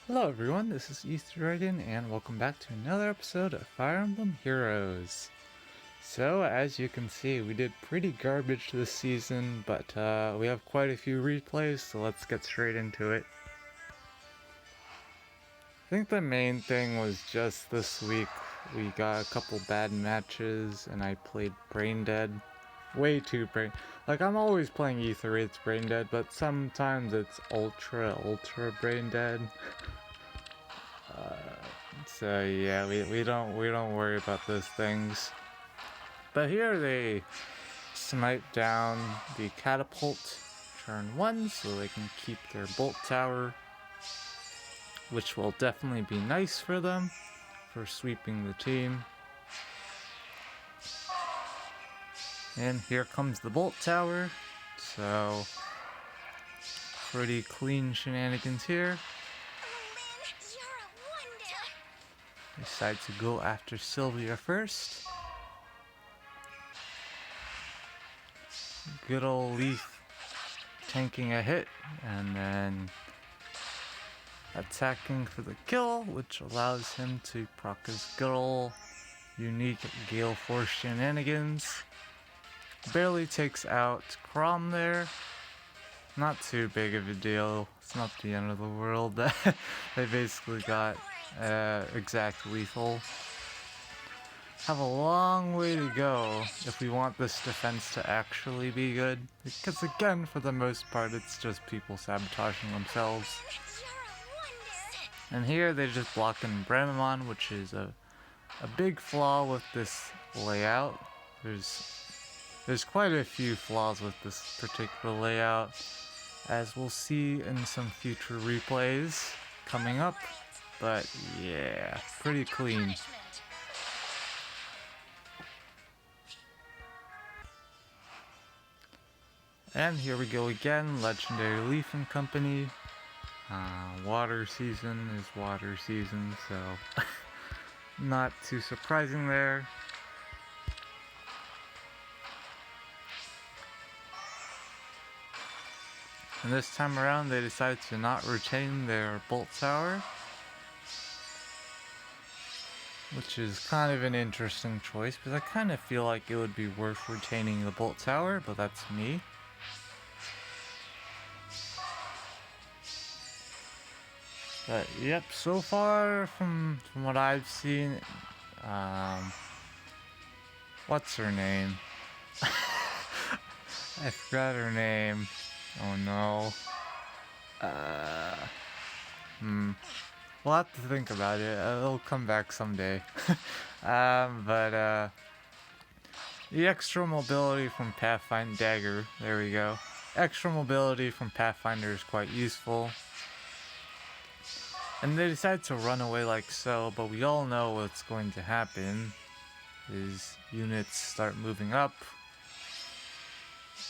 Hello everyone, this is Dragon, and welcome back to another episode of Fire Emblem Heroes. So, as you can see, we did pretty garbage this season, but we have quite a few replays, so let's get straight into it. I think the main thing was just this week we got a couple bad matches, and I played Brain Dead. Way too brain... Like, I'm always playing E3, it's Brain Dead, but sometimes it's ultra Brain Dead. So yeah, we don't worry about those things. But here they snipe down the catapult turn 1 so they can keep their bolt tower, which will definitely be nice for them for sweeping the team. And here comes the bolt tower, so pretty clean shenanigans here. Decide to go after Sylvia first. Good old Leaf tanking a hit and then attacking for the kill, which allows him to proc his good old unique Gale Force shenanigans. Barely takes out Crom there. Not too big of a deal. It's not the end of the world. They basically got exact lethal. Have a long way to go if we want this defense to actually be good, because again, for the most part, it's just people sabotaging themselves. And here they just block in Bremamon, which is a big flaw with this layout. There's quite a few flaws with this particular layout, as we'll see in some future replays coming up, but yeah, pretty clean. And here we go again, Legendary Leaf and Company. Water season is water season, so not too surprising there. And this time around they decided to not retain their Bolt Tower, which is kind of an interesting choice, because I kind of feel like it would be worth retaining the Bolt Tower, but that's me. But yep, so far from what I've seen, what's her name? I forgot her name. Oh no. We'll have to think about it. It'll come back someday. But the extra mobility from Pathfinder Dagger. There we go. Extra mobility from Pathfinder is quite useful. And they decide to run away like so, but we all know what's going to happen is units start moving up.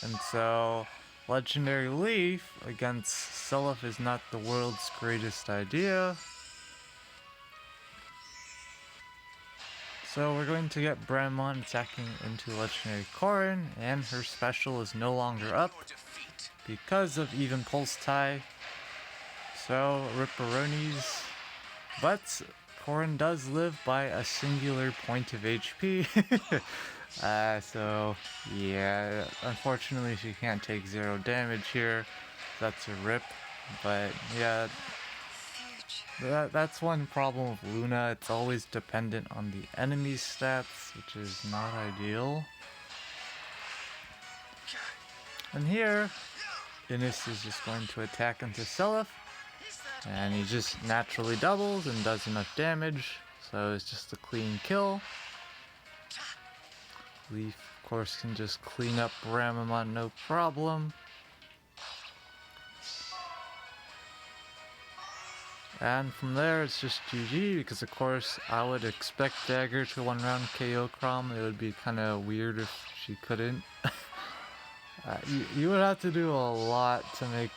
And so Legendary Leaf against Seliph is not the world's greatest idea. So we're going to get Bremon attacking into Legendary Corrin, and her special is no longer up because of even Pulse Tie. So, Ripperonis. But Corrin does live by a singular point of HP. So, yeah, unfortunately she can't take 0 damage here. That's a rip. But, yeah, that's one problem with Luna. It's always dependent on the enemy's stats, which is not ideal. And here, Innis is just going to attack into Seliph. And he just naturally doubles and does enough damage, so it's just a clean kill. Leaf, of course, can just clean up Ramamon no problem. And from there, it's just GG, because of course, I would expect Dagger to 1-round KO Crom. It would be kind of weird if she couldn't. You would have to do a lot to make...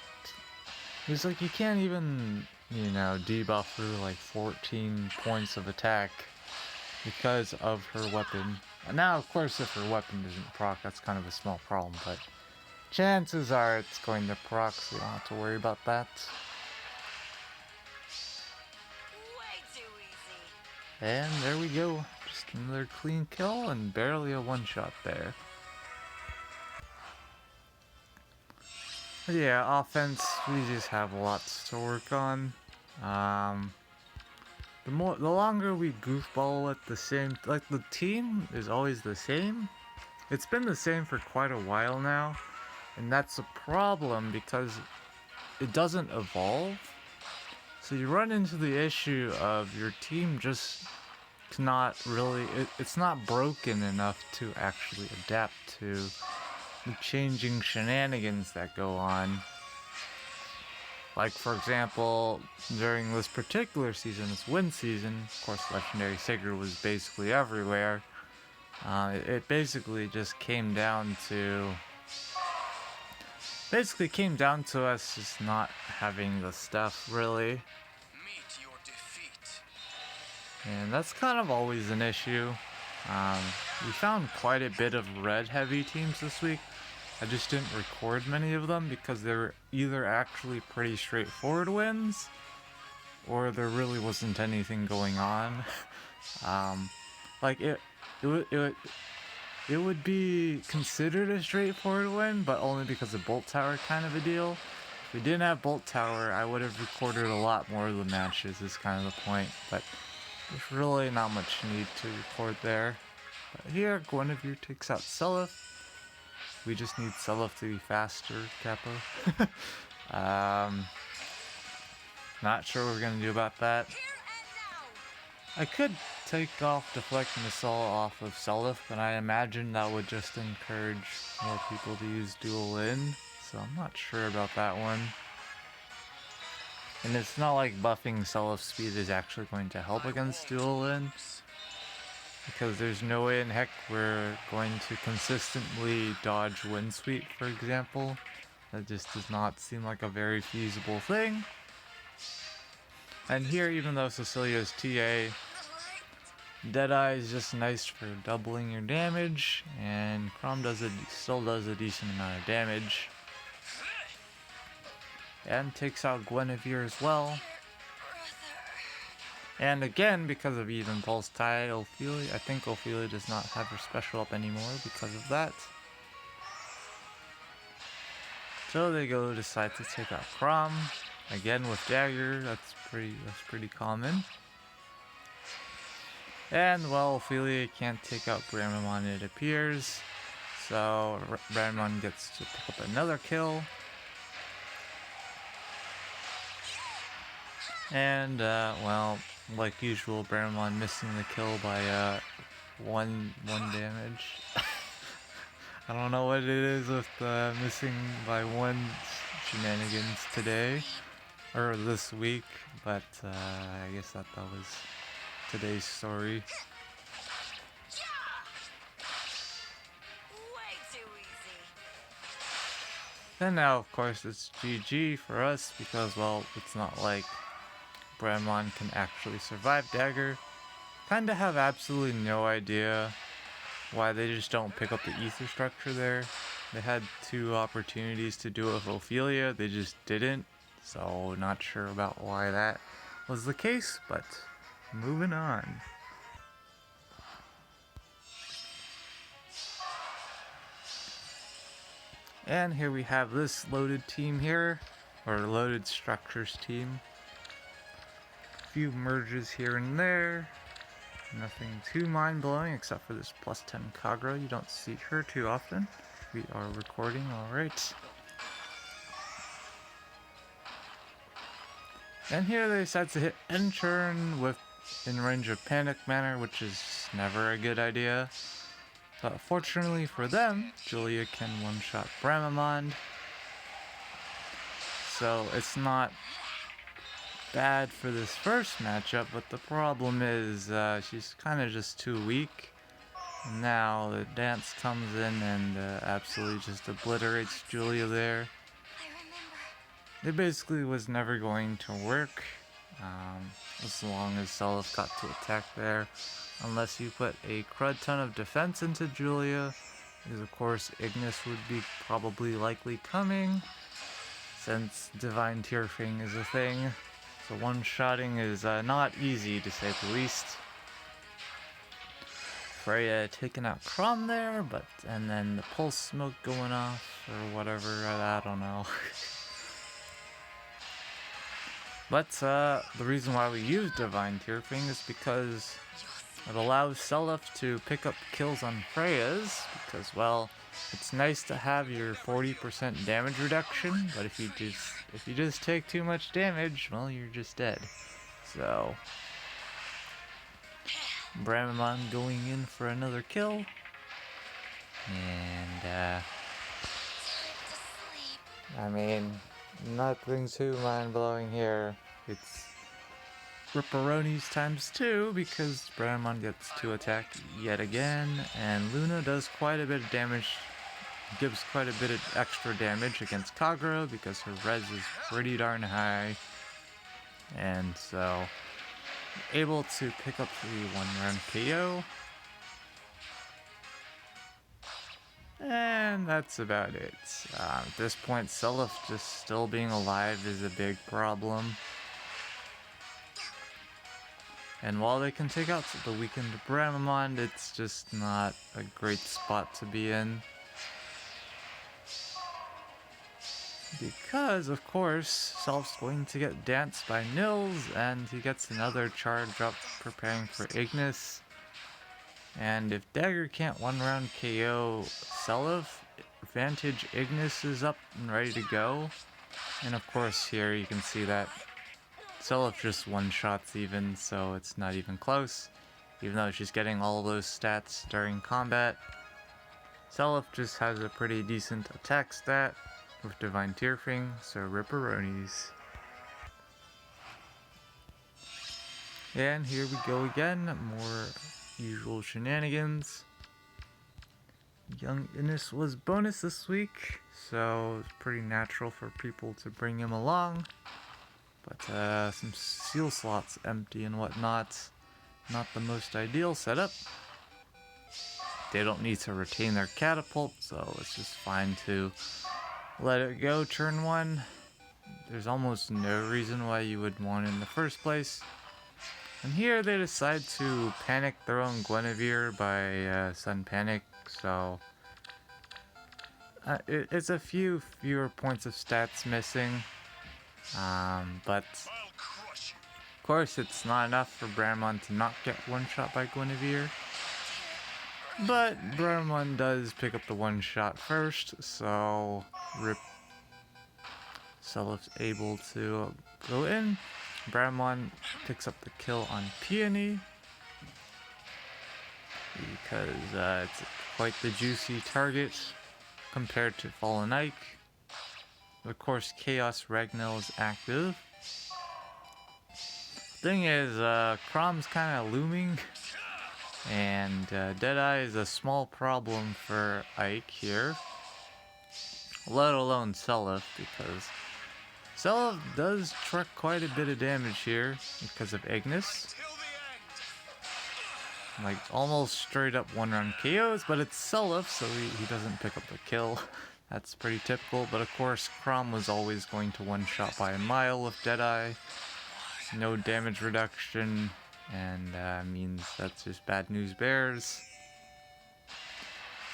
It's like you can't even, you know, debuff through like 14 points of attack because of her weapon. And now, of course, if her weapon doesn't proc, that's kind of a small problem, but chances are it's going to proc, so you don't have to worry about that. And there we go. Just another clean kill and barely a one-shot there. But yeah, offense, we just have lots to work on. The longer we goofball at the same, like the team is always the same. It's been the same for quite a while now, and that's a problem because it doesn't evolve. So you run into the issue of your team just not really, it's not broken enough to actually adapt to the changing shenanigans that go on. Like, for example, during this particular season, this win season, of course, Legendary Sigurd was basically everywhere. It basically just came down to... us just not having the stuff, really. And that's kind of always an issue. We found quite a bit of red-heavy teams this week. I just didn't record many of them because they were either actually pretty straightforward wins, or there really wasn't anything going on. Like it would be considered a straightforward win, but only because of Bolt Tower kind of a deal. If we didn't have Bolt Tower, I would have recorded a lot more of the matches, is kind of the point, but there's really not much need to record there. But here, Guinevere takes out Seliph. We just need Seliph to be faster, Capo. Not sure what we're gonna do about that. I could take off Deflect Missile off of Seliph, but I imagine that would just encourage more people to use Dual In, so I'm not sure about that one. And it's not like buffing Seliph speed is actually going to help against Dual In, because there's no way in heck we're going to consistently dodge Wind Sweep, for example. That just does not seem like a very feasible thing. And here, even though Cecilia's TA, Deadeye is just nice for doubling your damage, and Chrom still does a decent amount of damage. And takes out Guinevere as well. And again, because of even Pulse Tide, Ophelia, I think Ophelia does not have her special up anymore because of that. So they decide to take out Chrom. Again with Dagger, that's pretty common. And well, Ophelia can't take out Bramamon, it appears. So Bramamon gets to pick up another kill. And well, like usual, Bramamon missing the kill by one damage. I don't know what it is with missing by one shenanigans today, or this week, but I guess that was today's story. And now, of course, it's GG for us because, well, it's not like Bramamon can actually survive Dagger. Kinda have absolutely no idea why they just don't pick up the ether structure there. They had 2 opportunities to do it with Ophelia, they just didn't. So not sure about why that was the case, but moving on. And here we have this loaded team here, or loaded structures team. Few merges here and there. Nothing too mind-blowing except for this +10 Kagura. You don't see her too often. We are recording, alright. And here they decide to hit N-turn in range of Panic Manner, which is never a good idea. But fortunately for them, Julia can one-shot Bramamon. So it's not bad for this first matchup, but the problem is she's kind of just too weak. And now the dance comes in and absolutely just obliterates Julia there. It basically was never going to work as long as Seliph got to attack there, unless you put a crud ton of defense into Julia, because of course Ignis would be probably likely coming, since Divine Tearfing is a thing. So one-shotting is not easy, to say the least. Freya taking out Crom there, and then the pulse smoke going off or whatever, I don't know. But the reason why we use Divine Tearfing is because it allows Seliph to pick up kills on Freya's, because, well, it's nice to have your 40% damage reduction, but if you just take too much damage, well, you're just dead. So Bramamon going in for another kill, and I mean, nothing too mind-blowing here. It's Ripperonis times 2 because Bramamon gets to attack yet again, and Luna does quite a bit of damage, gives quite a bit of extra damage against Kagura because her res is pretty darn high, and so able to pick up the 1-round KO. And that's about it. At this point, Seliph just still being alive is a big problem. And while they can take out the weakened Bramamon, it's just not a great spot to be in. Because, of course, Seliph's going to get danced by Nils, and he gets another charge up preparing for Ignis. And if Dagger can't 1-round KO Seliph, Vantage Ignis is up and ready to go. And of course here you can see that Seliph just one-shots even, so it's not even close. Even though she's getting all those stats during combat, Seliph just has a pretty decent attack stat with Divine Tearfing, so Ripperonis. And here we go again, more usual shenanigans. Young Innis was bonus this week, so it's pretty natural for people to bring him along. But some seal slots empty and whatnot. Not the most ideal setup. They don't need to retain their catapult, so it's just fine to let it go turn 1. There's almost no reason why you would want it in the first place. And here they decide to panic their own Guinevere by Sun Panic, so it's a fewer points of stats missing, but of course it's not enough for Bramamon to not get one-shot by Guinevere. But Bramamon does pick up the one-shot first, so Seliph's able to go in. Bramamon picks up the kill on Peony because it's quite the juicy target compared to Fallen Ike. Of course, Chaos Ragnell is active. Thing is, Crom's kind of looming, and Deadeye is a small problem for Ike here, let alone Seliph, because Seliph does truck quite a bit of damage here because of Ignis. Like, almost straight up 1-round KOs, but it's Seliph, so he doesn't pick up the kill. That's pretty typical, but of course, Crom was always going to one-shot by a mile with Deadeye. No damage reduction, and means that's just bad news bears.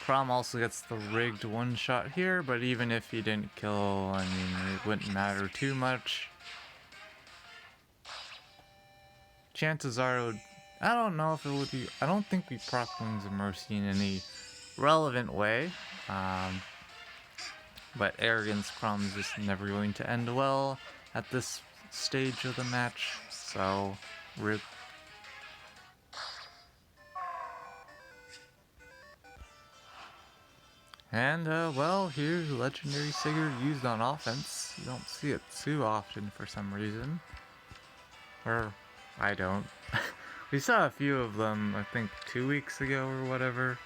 Crom also gets the rigged one-shot here, but even if he didn't kill, I mean, it wouldn't matter too much. Chances are it would, I don't know if it would be, I don't think we proc Wings of Mercy in any relevant way. But Arrogance Crom is just never going to end well at this stage of the match, so rip. And, well, here's Legendary Sigurd used on offense. You don't see it too often for some reason. Or, I don't. We saw a few of them, I think, 2 weeks ago or whatever.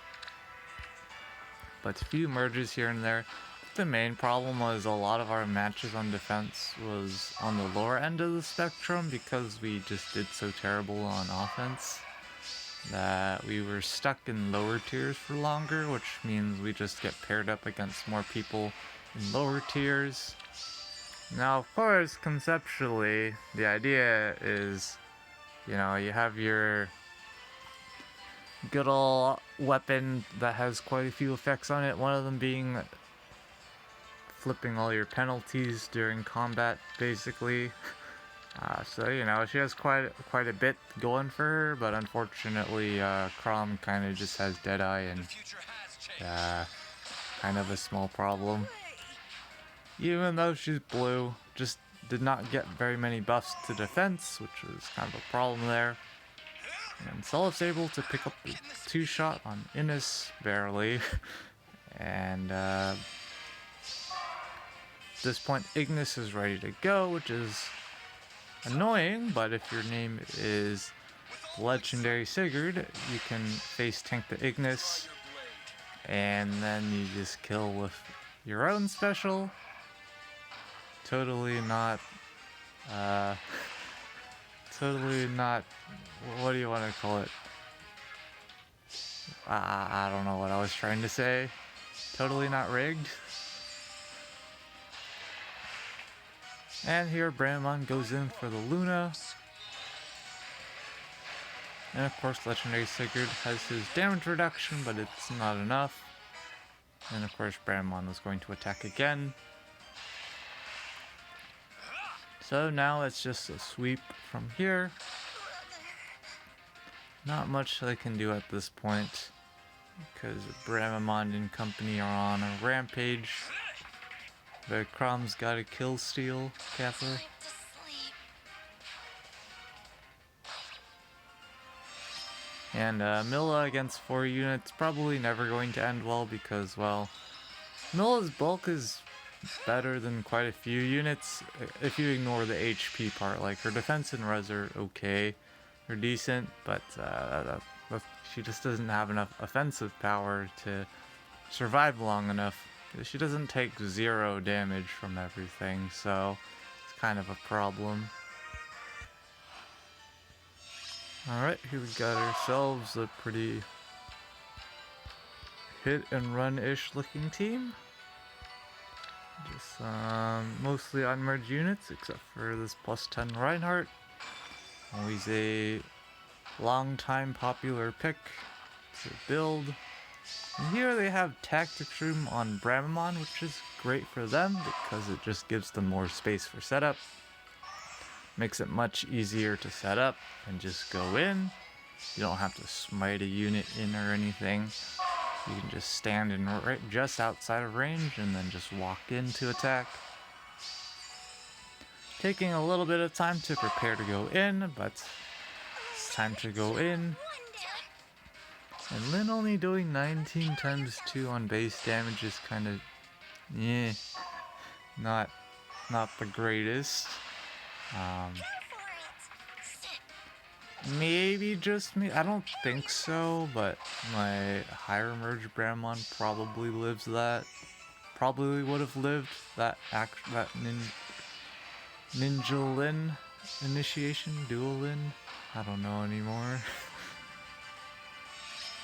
But a few merges here and there. The main problem was a lot of our matches on defense was on the lower end of the spectrum because we just did so terrible on offense that we were stuck in lower tiers for longer, which means we just get paired up against more people in lower tiers. Now, of course, conceptually, the idea is, you know, you have your good ol' weapon that has quite a few effects on it. One of them being flipping all your penalties during combat, basically. So you know, she has quite a bit going for her, but unfortunately, Crom kind of just has Deadeye and kind of a small problem. Even though she's blue, just did not get very many buffs to defense, which was kind of a problem there. And Solif's able to pick up the 2-shot on Innis, barely. And at this point, Ignis is ready to go, which is annoying, but if your name is Legendary Sigurd, you can face tank the Ignis, and then you just kill with your own special. Totally not, what do you want to call it? I don't know what I was trying to say. Totally not rigged. And here Bramon goes in for the Luna. And of course Legendary Sigurd has his damage reduction, but it's not enough. And of course Bramon was going to attack again. So now it's just a sweep from here. Not much they can do at this point, because Bramamond and company are on a rampage. But Crom's got a kill steal, Kappa. And Milla against 4 units, probably never going to end well because, well, Milla's bulk is better than quite a few units if you ignore the HP part. Like, her defense and res are okay, they're decent, but she just doesn't have enough offensive power to survive long enough. She doesn't take 0 damage from everything, so it's kind of a problem. Alright, here we got ourselves a pretty hit and run-ish looking team. Just mostly unmerged units, except for this +10 Reinhardt. Always a long-time popular pick to build. And here they have Tactics Room on Bramamon, which is great for them because it just gives them more space for setup. Makes it much easier to set up and just go in. You don't have to smite a unit in or anything. You can just stand in just outside of range and then just walk in to attack. Taking a little bit of time to prepare to go in, but it's time to go in. And Lyn only doing 19 times 2 on base damage is kind of, not the greatest. Maybe just me. I don't think so, but my higher merge Bramon probably lives that. Probably would have lived that Ninja Lyn initiation, Dual Lyn. I don't know anymore.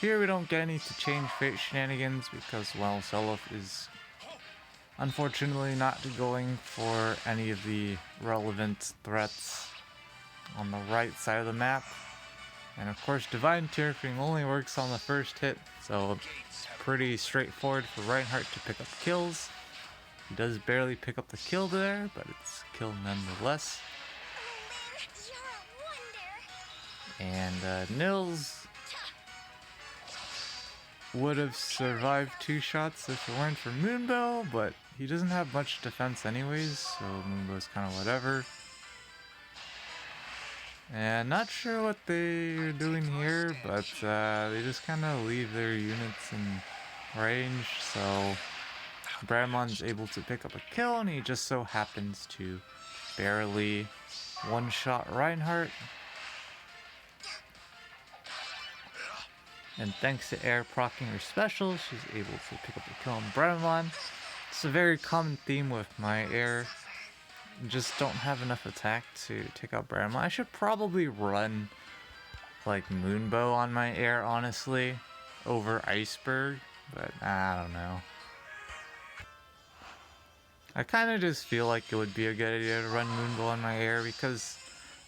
Here we don't get any to change fate shenanigans because, well, Solif is unfortunately not going for any of the relevant threats on the right side of the map. And of course Divine Terrifying only works on the first hit, so it's pretty straightforward for Reinhardt to pick up kills. He does barely pick up the kill there, but it's a kill nonetheless. And Nils would have survived 2 shots if it weren't for Moonbow, but he doesn't have much defense anyways, so Moonbow's kind of whatever. And not sure what they're doing here, but they just kind of leave their units in range, so Bramon's able to pick up a kill, and he just so happens to barely one-shot Reinhardt. And thanks to Air proccing her special, she's able to pick up the kill on Bramon. It's a very common theme with my Air. Just don't have enough attack to take out Bramon. I should probably run like Moonbow on my Air, honestly, over Iceberg, but I don't know. I kind of just feel like it would be a good idea to run Moonbow on my Air, because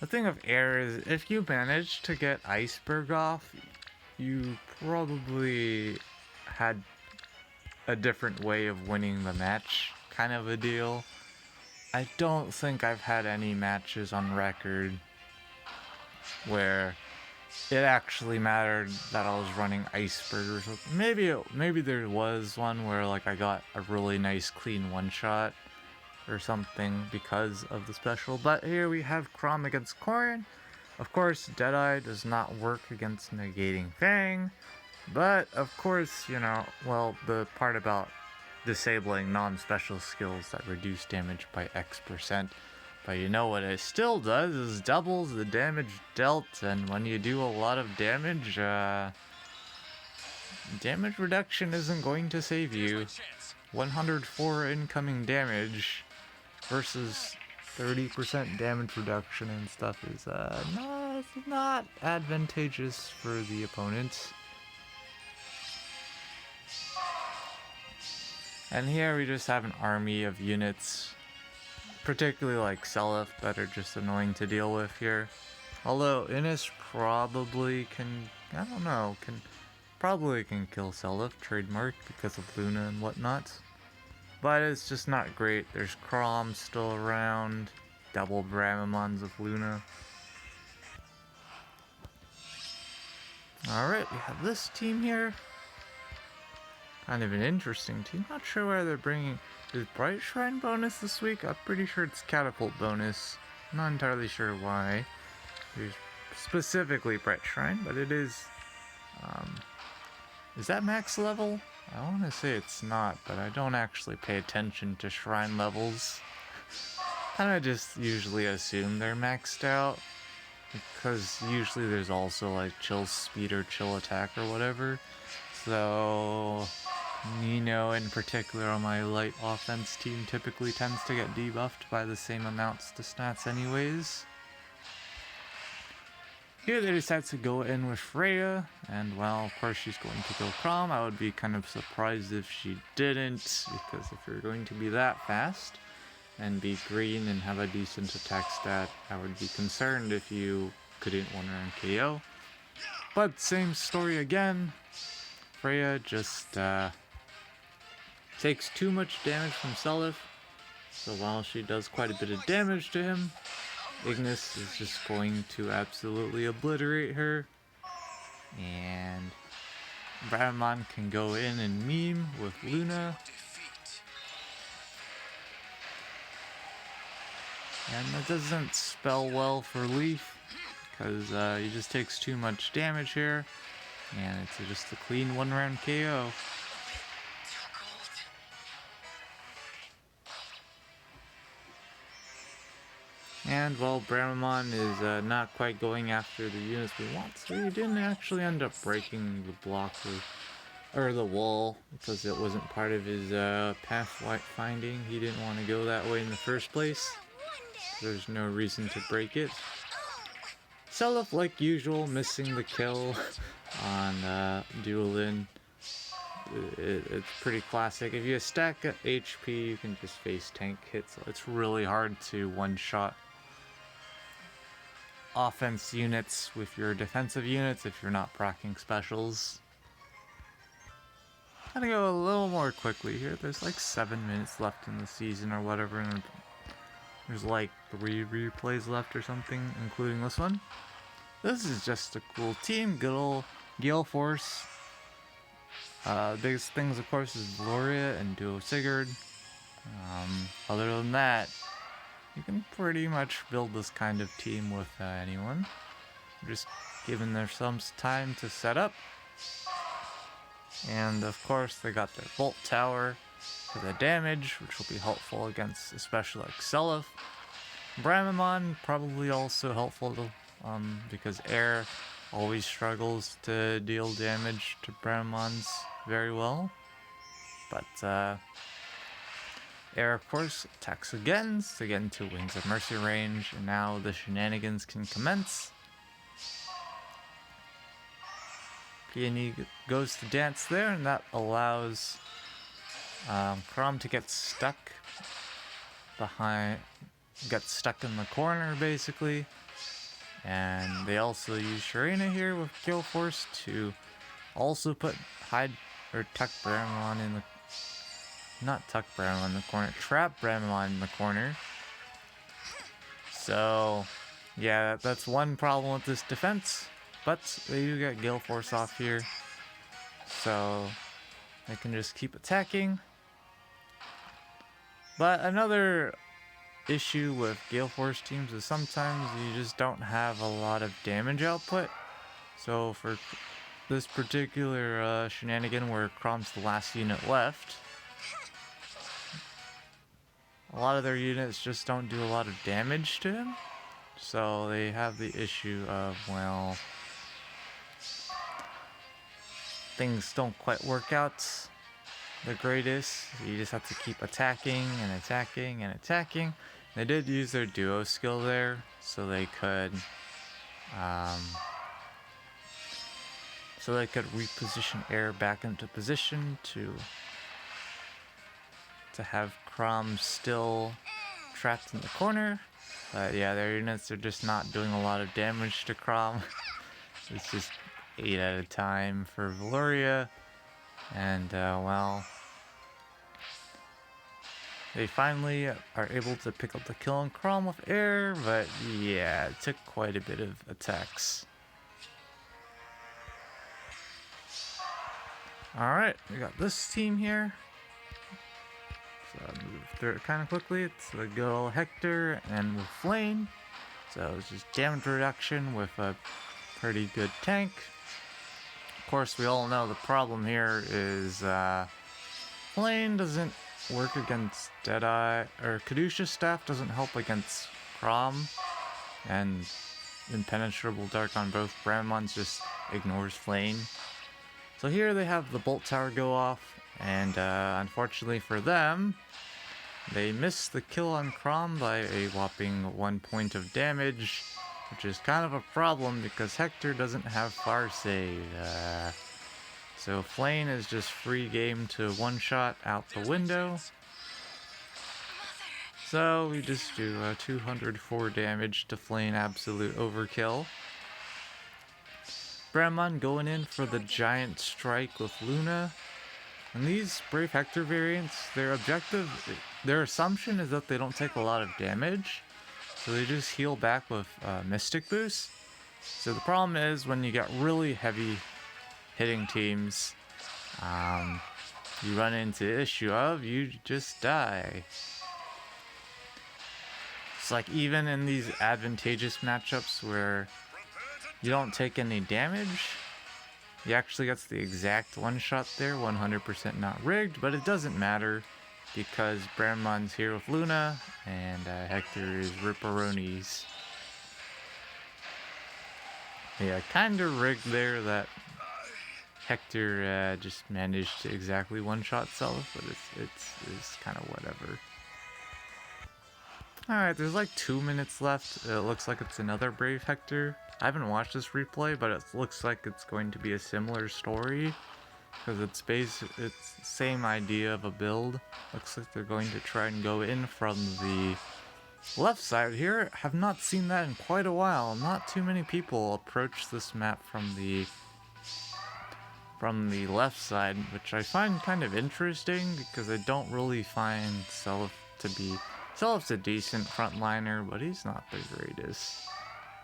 the thing of Air is if you manage to get Iceberg off, you probably had a different way of winning the match, kind of a deal. I don't think I've had any matches on record where it actually mattered that I was running Iceberg or something. Maybe there was one where like I got a really nice clean one-shot or something because of the special. But here we have Chrom against Corrin. Of course, Deadeye does not work against negating Fang. But, of course, you know, well, the part about disabling non-special skills that reduce damage by X%. But you know what it still does is doubles the damage dealt, and when you do a lot of damage, damage reduction isn't going to save you. 104 incoming damage versus 30% damage reduction and stuff is not advantageous for the opponent. And here we just have an army of units, particularly like Seliph, that are just annoying to deal with here. Although Innis probably can, I don't know, probably can kill Seliph, trademark, because of Luna and whatnot. But it's just not great. There's Chrom still around, double Bramamons of Luna. Alright, we have this team here. Kind of an interesting team. Not sure where they're bringing. Is Bright Shrine bonus this week? I'm pretty sure it's Catapult bonus. I'm not entirely sure why. There's specifically Bright Shrine, but it is. Is that max level? I want to say it's not, but I don't actually pay attention to shrine levels. Kind of just usually assume they're maxed out, because usually there's also like chill speed or chill attack or whatever. So, you know, in particular on my light offense team typically tends to get debuffed by the same amounts to stats anyways. Here they decide to go in with Freya, and well, of course she's going to kill Chrom. I would be kind of surprised if she didn't, because if you're going to be that fast and be green and have a decent attack stat, I would be concerned if you couldn't one-round KO. But same story again. Freya just takes too much damage from Seliph, so while she does quite a bit of damage to him, Ignis is just going to absolutely obliterate her, and Bramamon can go in and meme with Luna, and that doesn't spell well for Leaf, because he just takes too much damage here, and it's just a clean one-round KO. And well, Bramamon is not quite going after the units we want, so he didn't actually end up breaking the block or the wall, because it wasn't part of his path finding. He didn't want to go that way in the first place. There's no reason to break it. Seliph, like usual, missing the kill on Duelin. It's pretty classic. If you stack HP, you can just face tank hits. It's really hard to one-shot offense units with your defensive units if you're not proccing specials. Gotta go a little more quickly here. There's like 7 minutes left in the season or whatever, and there's like 3 replays left or something, including this one. This is just a cool team. Good old Gale Force. Biggest things, of course, is Gloria and Duo Sigurd. Other than that, you can pretty much build this kind of team with anyone. Just giving them some time to set up. And of course, they got their Bolt Tower for the damage, which will be helpful against especially like Seliph. Bramamon probably also helpful to, because air always struggles to deal damage to Bramamons very well. But air, of course, attacks again to get into Wings of Mercy range, and now the shenanigans can commence. Peony goes to dance there, and that allows Chrom to get stuck in the corner, basically. And they also use Sharina here with Gale Force to also put tuck Bramon in the, not tuck Bramon in the corner, trap Bramon in the corner. So yeah, that's one problem with this defense, but they do get Gale Force off here, so they can just keep attacking. But another issue with Gale Force teams is sometimes you just don't have a lot of damage output. So for this particular shenanigan where Crom's the last unit left, a lot of their units just don't do a lot of damage to him. So they have the issue of, well, things don't quite work out the greatest. You just have to keep attacking and attacking and attacking. They did use their duo skill there, so they could reposition air back into position to have Crom still trapped in the corner. But yeah, their units are just not doing a lot of damage to Crom. It's just 8 at a time for Valoria, and well, they finally are able to pick up the kill on Crom with air, but yeah, it took quite a bit of attacks. Alright, we got this team here. So I'll move through it kind of quickly. It's the good old Hector and with Flame. So it's just damage reduction with a pretty good tank. Of course, we all know the problem here is Flame doesn't work against Deadeye, or Caduceus Staff doesn't help against Crom, and Impenetrable Dark on both Bramons just ignores Flame. So here they have the Bolt Tower go off, and unfortunately for them, they miss the kill on Crom by a whopping 1 point of damage, which is kind of a problem because Hector doesn't have far save. So Flame is just free game to one-shot out the window. So we just do 204 damage to Flame, absolute overkill. Bramon going in for the giant strike with Luna. And these Brave Hector variants, their assumption is that they don't take a lot of damage. So they just heal back with Mystic Boost. So the problem is when you get really heavy hitting teams, you run into the issue of you just die. It's like even in these advantageous matchups where you don't take any damage, you actually get the exact one shot there, 100% not rigged, but it doesn't matter because Bramon's here with Luna and Hector is Ripperonis. Yeah, kinda rigged there that Hector just managed to exactly one-shot Self, but it's kind of whatever. Alright, there's like 2 minutes left. It looks like it's another Brave Hector. I haven't watched this replay, but it looks like it's going to be a similar story. Because it's the same idea of a build. Looks like they're going to try and go in from the left side here. Have not seen that in quite a while. Not too many people approach this map from the left side, which I find kind of interesting because I don't really find Self to be... Self's a decent frontliner, but he's not the greatest.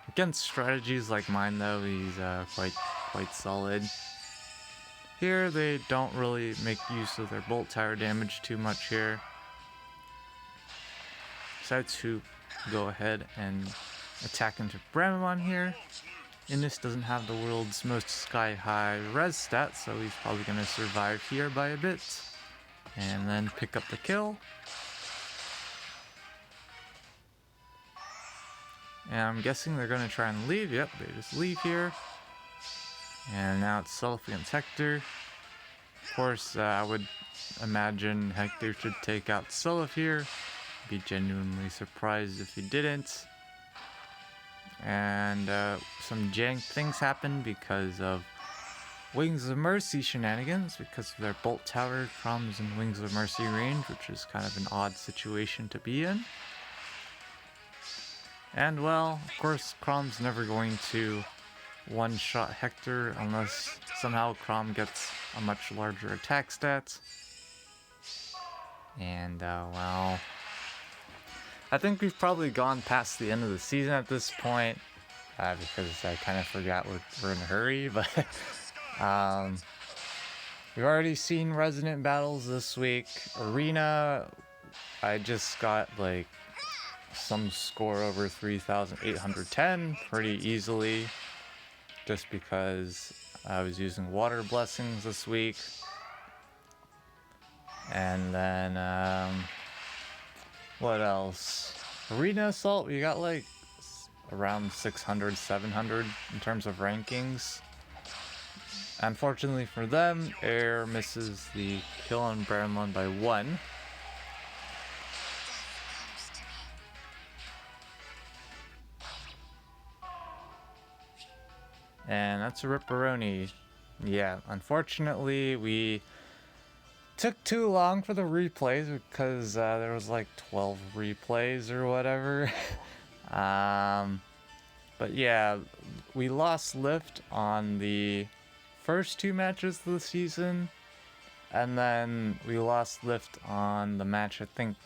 Against strategies like mine though, he's quite solid. Here they don't really make use of their Bolt Tower damage too much here. Decide to go ahead and attack into Bramon here. Innis doesn't have the world's most sky-high res stat, so he's probably going to survive here by a bit. And then pick up the kill. And I'm guessing they're going to try and leave. Yep, they just leave here. And now it's Self against Hector. Of course, I would imagine Hector should take out Self here. Be genuinely surprised if he didn't. And some jank things happen because of Wings of Mercy shenanigans, because of their Bolt Tower comes in Wings of Mercy range, which is kind of an odd situation to be in. And well, of course, Chrom's never going to one-shot Hector unless somehow Chrom gets a much larger attack stat. And well, I think we've probably gone past the end of the season at this point, because I kind of forgot we're in a hurry, but we've already seen Resident Battles this week. Arena, I just got like some score over 3,810 pretty easily, just because I was using Water Blessings this week. And then, what else? Arena Assault, we got like around 600, 700 in terms of rankings. Unfortunately for them, Air misses the kill on Bramlin by 1. And that's a Ripperoni. Yeah, unfortunately, we took too long for the replays because there was like 12 replays or whatever. But yeah, we lost lift on the first 2 matches of the season, and then we lost lift on the match, I think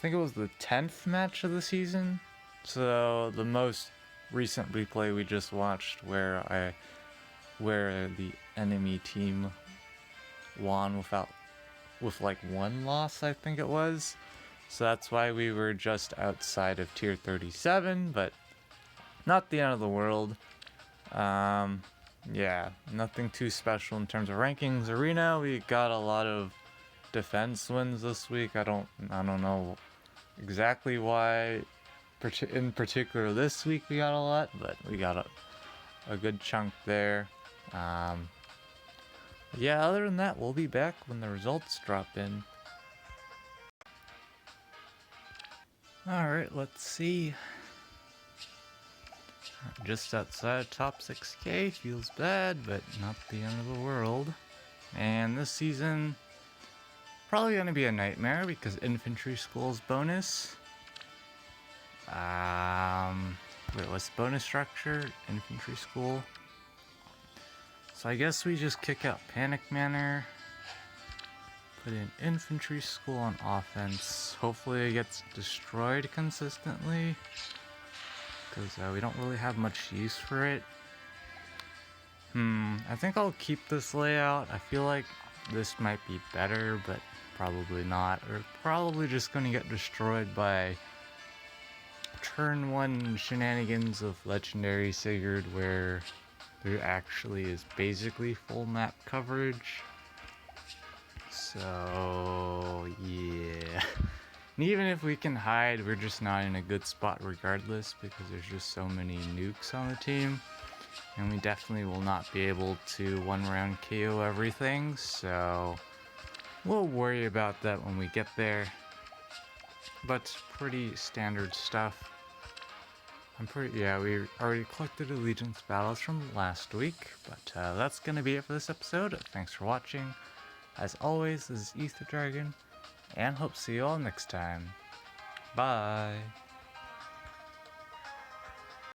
it was the 10th match of the season. So the most recent replay we just watched where the enemy team won with like 1 loss, I think it was. So that's why we were just outside of tier 37, but not the end of the world. Yeah, nothing too special in terms of rankings. Arena, we got a lot of defense wins this week. I don't know exactly why in particular this week we got a lot, but we got a good chunk there. Yeah, other than that, we'll be back when the results drop in. Alright, let's see. Just outside top 6k, feels bad, but not the end of the world. And this season, probably gonna be a nightmare because infantry school's bonus. Wait, what's bonus structure? Infantry school. So I guess we just kick out Panic Manor, put in infantry school on offense. Hopefully it gets destroyed consistently, because we don't really have much use for it. I think I'll keep this layout. I feel like this might be better, but probably not. Or probably just going to get destroyed by turn 1 shenanigans of Legendary Sigurd, where there actually is basically full map coverage. So yeah. And even if we can hide, we're just not in a good spot regardless, because there's just so many nukes on the team. And we definitely will not be able to 1-round KO everything, so we'll worry about that when we get there. But pretty standard stuff. Yeah, we already collected Allegiance Battles from last week, but that's gonna be it for this episode. Thanks for watching. As always, this is Ether Dragon, and hope to see you all next time. Bye!